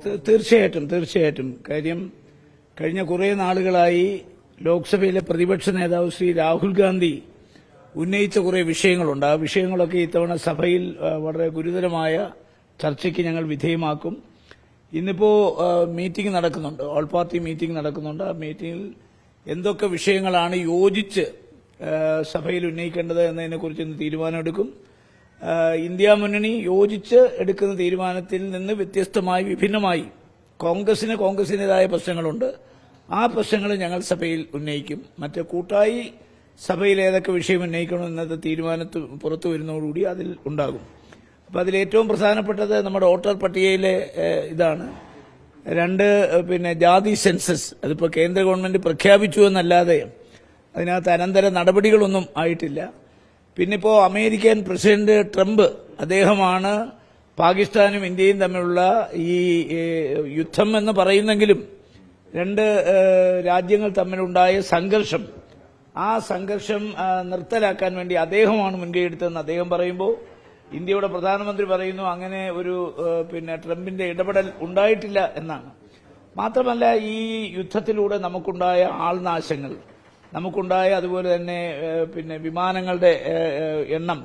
തീർച്ചയായിട്ടും കാര്യം കഴിഞ്ഞ കുറേ നാളുകളായി ലോക്സഭയിലെ പ്രതിപക്ഷ നേതാവ് ശ്രീ രാഹുൽ ഗാന്ധി ഉന്നയിച്ച കുറേ വിഷയങ്ങളുണ്ട്. ആ വിഷയങ്ങളൊക്കെ ഇത്തവണ സഭയിൽ വളരെ ഗുരുതരമായ ചർച്ചയ്ക്ക് ഞങ്ങൾ വിധേയമാക്കും. ഇന്നിപ്പോ മീറ്റിംഗ് നടക്കുന്നുണ്ട്, ഓൾ പാർട്ടി മീറ്റിംഗ് നടക്കുന്നുണ്ട്. ആ മീറ്റിംഗിൽ എന്തൊക്കെ വിഷയങ്ങളാണ് യോജിച്ച് സഭയിൽ ഉന്നയിക്കേണ്ടത് എന്നതിനെക്കുറിച്ച് ഇന്ന് തീരുമാനമെടുക്കും. ഇന്ത്യ മുന്നണി യോജിച്ച് എടുക്കുന്ന തീരുമാനത്തിൽ നിന്ന് വ്യത്യസ്തമായി വിഭിന്നമായി കോൺഗ്രസിന്റേതായ പ്രശ്നങ്ങളുണ്ട്. ആ പ്രശ്നങ്ങൾ ഞങ്ങൾ സഭയിൽ ഉന്നയിക്കും. മറ്റ് കൂട്ടായി സഭയിൽ ഏതൊക്കെ വിഷയം ഉന്നയിക്കണം എന്നത് തീരുമാനത്തിൽ പുറത്തു വരുന്നതോടുകൂടി അതിൽ ഉണ്ടാകും. അപ്പം അതിലേറ്റവും പ്രധാനപ്പെട്ടത് നമ്മുടെ വോട്ടർ പട്ടികയിലെ ഇതാണ്. ജാതി സെൻസസ് അതിപ്പോൾ കേന്ദ്ര ഗവൺമെന്റ് പ്രഖ്യാപിച്ചു എന്നല്ലാതെ അതിനകത്ത് അനന്തര നടപടികളൊന്നും ആയിട്ടില്ല. പിന്നിപ്പോ അമേരിക്കൻ പ്രസിഡന്റ് ട്രംപ് അദ്ദേഹമാണ് പാകിസ്ഥാനും ഇന്ത്യയും തമ്മിലുള്ള ഈ യുദ്ധം എന്ന് പറയുന്നെങ്കിലും രണ്ട് രാജ്യങ്ങൾ തമ്മിലുണ്ടായ സംഘർഷം, ആ സംഘർഷം നിർത്തലാക്കാൻ വേണ്ടി അദ്ദേഹമാണ് മുൻകൈയെടുത്തതെന്ന് അദ്ദേഹം പറയുമ്പോൾ ഇന്ത്യയുടെ പ്രധാനമന്ത്രി പറയുന്നു അങ്ങനെ ഒരു ട്രംപിന്റെ ഇടപെടൽ ഉണ്ടായിട്ടില്ല എന്നാണ്. മാത്രമല്ല ഈ യുദ്ധത്തിലൂടെ നമുക്കുണ്ടായ ആൾനാശങ്ങൾ, നമുക്കുണ്ടായ അതുപോലെ തന്നെ വിമാനങ്ങളുടെ എണ്ണം,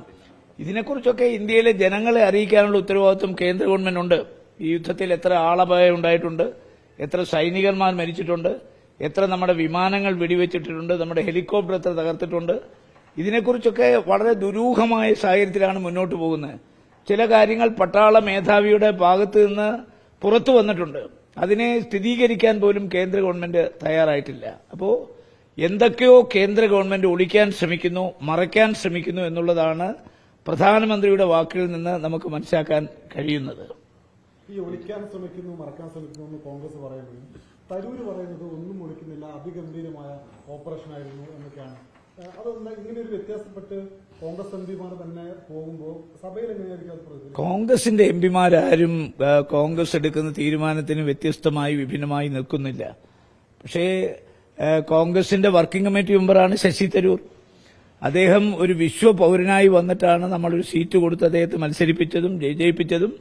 ഇതിനെക്കുറിച്ചൊക്കെ ഇന്ത്യയിലെ ജനങ്ങളെ അറിയിക്കാനുള്ള ഉത്തരവാദിത്വം കേന്ദ്ര ഗവൺമെന്റുണ്ട്. ഈ യുദ്ധത്തിൽ എത്ര ആളപായം ഉണ്ടായിട്ടുണ്ട്, എത്ര സൈനികന്മാർ മരിച്ചിട്ടുണ്ട്, എത്ര നമ്മുടെ വിമാനങ്ങൾ വെടിവെച്ചിട്ടുണ്ട്, നമ്മുടെ ഹെലികോപ്റ്റർ എത്ര തകർത്തിട്ടുണ്ട്, ഇതിനെക്കുറിച്ചൊക്കെ വളരെ ദുരൂഹമായ സാഹചര്യത്തിലാണ് മുന്നോട്ട് പോകുന്നത്. ചില കാര്യങ്ങൾ പട്ടാള മേധാവിയുടെ ഭാഗത്ത് നിന്ന് പുറത്തു വന്നിട്ടുണ്ട്. അതിനെ സ്ഥിരീകരിക്കാൻ പോലും കേന്ദ്ര ഗവൺമെന്റ് തയ്യാറായിട്ടില്ല. അപ്പോൾ എന്തൊക്കെയോ കേന്ദ്ര ഗവൺമെന്റ് ഒളിക്കാൻ ശ്രമിക്കുന്നു, മറയ്ക്കാൻ ശ്രമിക്കുന്നു എന്നുള്ളതാണ് പ്രധാനമന്ത്രിയുടെ വാക്കുകളിൽ നിന്ന് നമുക്ക് മനസ്സിലാക്കാൻ കഴിയുന്നത്. ഈ ഒളിക്കാൻ ശ്രമിക്കുന്നു, മറക്കാൻ ശ്രമിക്കുന്നു എന്ന് കോൺഗ്രസ് പറയുമ്പോഴും തരൂര് പറയുന്നത് ഒന്നും ഒളിക്കുന്നില്ല, അതിഗംഭീരമായ ഓപ്പറേഷൻ ആയിരുന്നു എന്നൊക്കെയാണ്. അതൊന്ന് ഇങ്ങനെ ഒരു വ്യത്യാസപ്പെട്ട് കോൺഗ്രസ് എംപിമാർ തന്നെ പോകുമ്പോൾ സഭയിൽ എങ്ങനെയായിരിക്കും അത് പ്രതികരിക്കുക? കോൺഗ്രസിന്റെ എംപിമാരാരും കോൺഗ്രസ് എടുക്കുന്ന തീരുമാനത്തിന് വ്യത്യസ്തമായി വിഭിന്നമായി നിൽക്കുന്നില്ല. പക്ഷേ കോൺഗ്രസിന്റെ വർക്കിംഗ് കമ്മിറ്റി മെമ്പറാണ് ശശി തരൂർ. അദ്ദേഹം ഒരു വിശ്വ പൌരനായി വന്നിട്ടാണ് നമ്മളൊരു സീറ്റ് കൊടുത്ത് അദ്ദേഹത്തെ മത്സരിപ്പിച്ചതും ജയിപ്പിച്ചതും.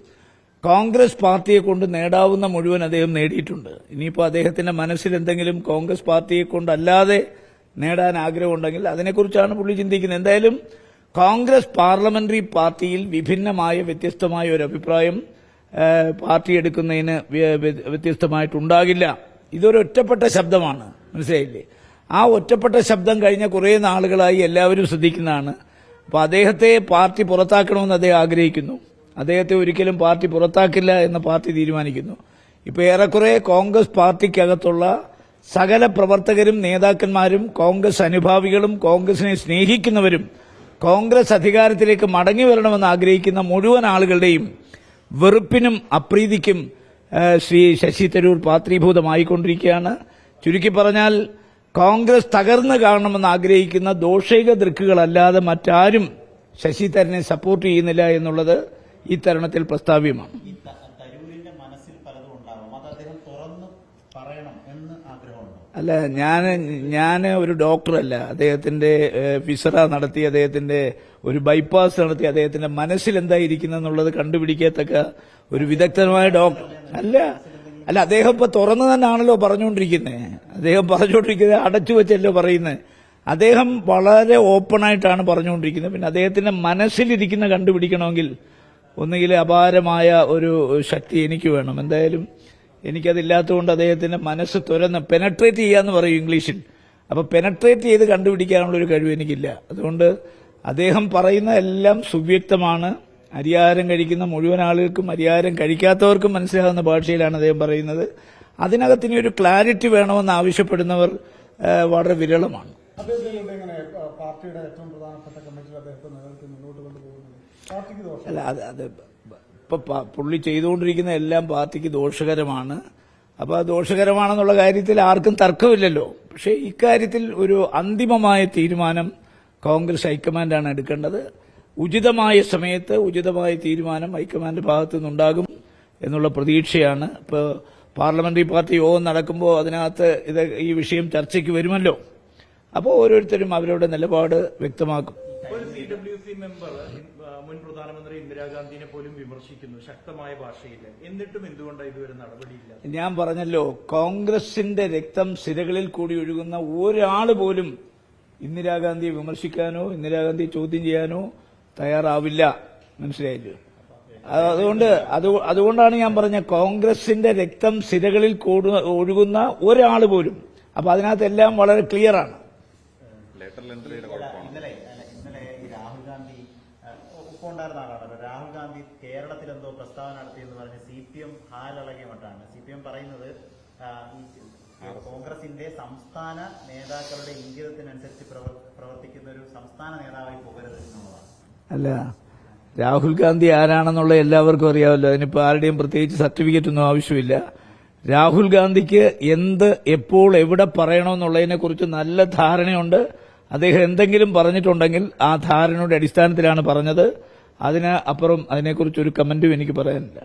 കോൺഗ്രസ് പാർട്ടിയെ കൊണ്ട് നേടാവുന്ന മുഴുവൻ അദ്ദേഹം നേടിയിട്ടുണ്ട്. ഇനിയിപ്പോൾ അദ്ദേഹത്തിന്റെ മനസ്സിൽ എന്തെങ്കിലും കോൺഗ്രസ് പാർട്ടിയെ കൊണ്ടല്ലാതെ നേടാൻ ആഗ്രഹമുണ്ടെങ്കിൽ അതിനെക്കുറിച്ചാണ് പുള്ളി ചിന്തിക്കുന്നത്. എന്തായാലും കോൺഗ്രസ് പാർലമെന്ററി പാർട്ടിയിൽ വിഭിന്നമായ വ്യത്യസ്തമായ ഒരു അഭിപ്രായം പാർട്ടി എടുക്കുന്നതിന് വ്യത്യസ്തമായിട്ടുണ്ടാകില്ല. ഇതൊരു ഒറ്റപ്പെട്ട ശബ്ദമാണ്, മനസ്സിലായില്ലേ? ആ ഒറ്റപ്പെട്ട ശബ്ദം കഴിഞ്ഞ കുറേ നാളുകളായി എല്ലാവരും ശ്രദ്ധിക്കുന്നതാണ്. അപ്പോൾ അദ്ദേഹത്തെ പാർട്ടി പുറത്താക്കണമെന്ന് അദ്ദേഹം ആഗ്രഹിക്കുന്നു. അദ്ദേഹത്തെ ഒരിക്കലും പാർട്ടി പുറത്താക്കില്ല എന്ന് പാർട്ടി തീരുമാനിക്കുന്നു. ഇപ്പോൾ ഏറെക്കുറെ കോൺഗ്രസ് പാർട്ടിക്കകത്തുള്ള സകല പ്രവർത്തകരും നേതാക്കന്മാരും കോൺഗ്രസ് അനുഭാവികളും കോൺഗ്രസിനെ സ്നേഹിക്കുന്നവരും കോൺഗ്രസ് അധികാരത്തിലേക്ക് മടങ്ങി വരണമെന്ന് ആഗ്രഹിക്കുന്ന മുഴുവൻ ആളുകളുടെയും വെറുപ്പിനും അപ്രീതിക്കും ശ്രീ ശശി തരൂർ പാത്രീഭൂതമായിക്കൊണ്ടിരിക്കുകയാണ്. ചുരുക്കി പറഞ്ഞാൽ കോൺഗ്രസ് തകർന്നു കാണണമെന്ന് ആഗ്രഹിക്കുന്ന ദോഷൈക ദൃക്കുകളല്ലാതെ മറ്റാരും ശശി തരൂരിനെ സപ്പോർട്ട് ചെയ്യുന്നില്ല എന്നുള്ളത് ഈ തരുണത്തിൽ പ്രസ്താവ്യമാണ്. അല്ല, ഞാൻ ഒരു ഡോക്ടറല്ല. അദ്ദേഹത്തിന്റെ ഫിസറ നടത്തി, അദ്ദേഹത്തിന്റെ ഒരു ബൈപ്പാസ് നടത്തി, അദ്ദേഹത്തിന്റെ മനസ്സിൽ എന്തായിരിക്കുന്നെന്നുള്ളത് കണ്ടുപിടിക്കത്തക്ക ഒരു വിദഗ്ധമായ ഡോക്ടർ അല്ല. അദ്ദേഹം ഇപ്പൊ തുറന്നു തന്നെയാണല്ലോ പറഞ്ഞുകൊണ്ടിരിക്കുന്നത്. അദ്ദേഹം പറഞ്ഞുകൊണ്ടിരിക്കുന്നത് അടച്ചു വെച്ചല്ലോ പറയുന്നത്. അദ്ദേഹം വളരെ ഓപ്പണായിട്ടാണ് പറഞ്ഞുകൊണ്ടിരിക്കുന്നത്. പിന്നെ അദ്ദേഹത്തിന്റെ മനസ്സിലിരിക്കുന്ന കണ്ടുപിടിക്കണമെങ്കിൽ ഒന്നുകിൽ അപാരമായ ഒരു ശക്തി എനിക്ക് വേണം. എന്തായാലും എനിക്കതില്ലാത്തതുകൊണ്ട് അദ്ദേഹത്തിന്റെ മനസ്സ് തുറന്ന് പെനട്രേറ്റ് ചെയ്യാന്ന് പറയും ഇംഗ്ലീഷിൽ. അപ്പൊ പെനട്രേറ്റ് ചെയ്ത് കണ്ടുപിടിക്കാനുള്ള ഒരു കഴിവ് എനിക്കില്ല. അതുകൊണ്ട് അദ്ദേഹം പറയുന്ന എല്ലാം സുവ്യക്തമാണ്. അരിയാഹാരം കഴിക്കുന്ന മുഴുവൻ ആളുകൾക്കും അരിയാഹാരം കഴിക്കാത്തവർക്കും മനസ്സിലാകുന്ന ഭാഷയിലാണ് അദ്ദേഹം പറയുന്നത്. അതിനകത്തിന് ഒരു ക്ലാരിറ്റി വേണമെന്ന് ആവശ്യപ്പെടുന്നവർ വളരെ വിരളമാണ്. അല്ല, അത് ഇപ്പൊ പുള്ളി ചെയ്തുകൊണ്ടിരിക്കുന്ന എല്ലാം പാർട്ടിക്ക് ദോഷകരമാണ്. അപ്പൊ ആ ദോഷകരമാണെന്നുള്ള കാര്യത്തിൽ ആർക്കും തർക്കമില്ലല്ലോ. പക്ഷേ ഇക്കാര്യത്തിൽ ഒരു അന്തിമമായ തീരുമാനം കോൺഗ്രസ് ഹൈക്കമാൻഡാണ് എടുക്കേണ്ടത്. ഉചിതമായ സമയത്ത് ഉചിതമായ തീരുമാനം ഹൈക്കമാൻഡ് ഭാഗത്തു നിന്നുണ്ടാകും എന്നുള്ള പ്രതീക്ഷയാണ്. ഇപ്പോൾ പാർലമെന്ററി പാർട്ടി യോഗം നടക്കുമ്പോൾ അതിനകത്ത് ഈ വിഷയം ചർച്ചയ്ക്ക് വരുമല്ലോ. അപ്പോൾ ഓരോരുത്തരും അവരുടെ നിലപാട് വ്യക്തമാക്കും. ഒരു CWC മെമ്പർ മുൻ പ്രധാനമന്ത്രി ഇന്ദിരാഗാന്ധിനെ പോലും വിമർശിക്കുന്നു ശക്തമായ ഭാഷയിൽ. എന്നിട്ടും എന്തുകൊണ്ടാണ് ഇതുവരെ നടപടിയില്ല? ഞാൻ പറഞ്ഞല്ലോ, കോൺഗ്രസിന്റെ രക്തം സിരകളിൽ കൂടി ഒഴുകുന്ന ഒരാൾ പോലും ഇന്ദിരാഗാന്ധിയെ വിമർശിക്കാനോ ഇന്ദിരാഗാന്ധിയെ ചോദ്യം ചെയ്യാനോ തയ്യാറാവില്ല. മനസ്സിലായില്ലോ? അതുകൊണ്ടാണ് ഞാൻ പറഞ്ഞ കോൺഗ്രസിന്റെ രക്തം സിരകളിൽ ഒഴുകുന്ന ഒരാൾ പോലും. അപ്പൊ അതിനകത്ത് എല്ലാം വളരെ ക്ലിയറാണ്. ഇന്നലെ ഈ രാഹുൽ ഗാന്ധി ഒപ്പമുണ്ടായിരുന്ന ആളാണല്ലോ. രാഹുൽ ഗാന്ധി കേരളത്തിൽ എന്തോ പ്രസ്താവന നടത്തിയെന്ന് പറഞ്ഞ് CPM ഹാലിളകിയ മട്ടാണ്. CPM പറയുന്നത് ഈ കോൺഗ്രസിന്റെ സംസ്ഥാന നേതാക്കളുടെ ഇംഗിതത്തിനനുസരിച്ച് പ്രവർത്തിക്കുന്ന ഒരു സംസ്ഥാന നേതാവായി പോകരുത് എന്നുള്ളതാണ്. അല്ല, രാഹുൽ ഗാന്ധി ആരാണെന്നുള്ള എല്ലാവർക്കും അറിയാമല്ലോ. അതിനിപ്പോൾ ആരുടെയും പ്രത്യേകിച്ച് സർട്ടിഫിക്കറ്റ് ഒന്നും ആവശ്യമില്ല. രാഹുൽ ഗാന്ധിക്ക് എന്ത് എപ്പോൾ എവിടെ പറയണമെന്നുള്ളതിനെ കുറിച്ച് നല്ല ധാരണയുണ്ട്. അദ്ദേഹം എന്തെങ്കിലും പറഞ്ഞിട്ടുണ്ടെങ്കിൽ ആ ധാരണയുടെ അടിസ്ഥാനത്തിലാണ് പറഞ്ഞത്. അതിന് അപ്പുറം അതിനെക്കുറിച്ചൊരു കമന്റും എനിക്ക് പറയാനില്ല.